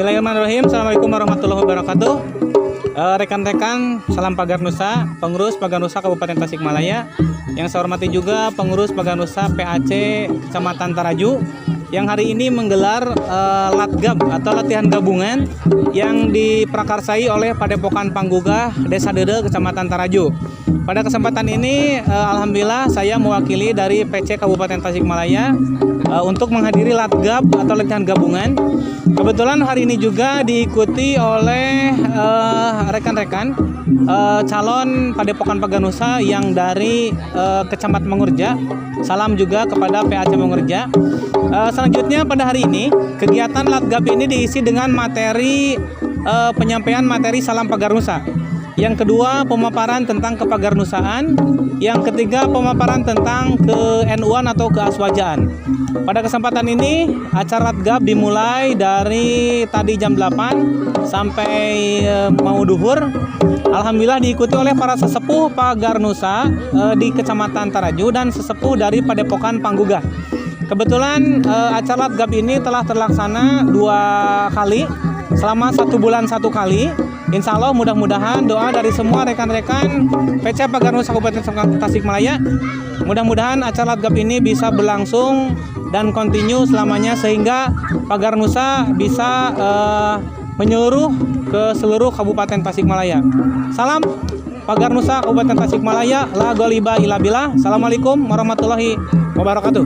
Bismillahirrahmanirrahim. Assalamualaikum warahmatullahi wabarakatuh. Rekan-rekan, salam Pagar Nusa, pengurus Pagar Nusa Kabupaten Tasikmalaya. Yang saya hormati juga pengurus Pagar Nusa PAC Kecamatan Taraju yang hari ini menggelar latgab atau latihan gabungan yang diprakarsai oleh Padepokan Panggugah Desa Dede Kecamatan Taraju. Pada kesempatan ini alhamdulillah saya mewakili dari PC Kabupaten Tasikmalaya untuk menghadiri latgab atau latihan gabungan. Kebetulan hari ini juga diikuti oleh rekan-rekan calon Padepokan Pagar Nusa yang dari Kecamatan Mangurja. Salam juga kepada PAC Mangurja. Selanjutnya pada hari ini kegiatan latgab ini diisi dengan materi penyampaian materi salam Pagar Nusa. Yang kedua, pemaparan tentang kepagarnusaan. Yang ketiga, pemaparan tentang ke-NU-an atau keaswajaan. Pada kesempatan ini, acara latgab dimulai dari tadi jam 8 sampai mau duhur. Alhamdulillah diikuti oleh para sesepuh Pagar Nusa di Kecamatan Taraju dan sesepuh dari Padepokan Panggugah. Kebetulan acara latgab ini telah terlaksana 2 kali selama 1 bulan 1 kali. Insya Allah mudah-mudahan doa dari semua rekan-rekan PC Pagar Nusa Kabupaten Tasikmalaya, mudah-mudahan acara latgab ini bisa berlangsung dan kontinu selamanya sehingga Pagar Nusa bisa menyeluruh ke seluruh Kabupaten Tasikmalaya. Salam Pagar Nusa Kabupaten Tasikmalaya, la ghaliba illa billah. Assalamualaikum warahmatullahi wabarakatuh.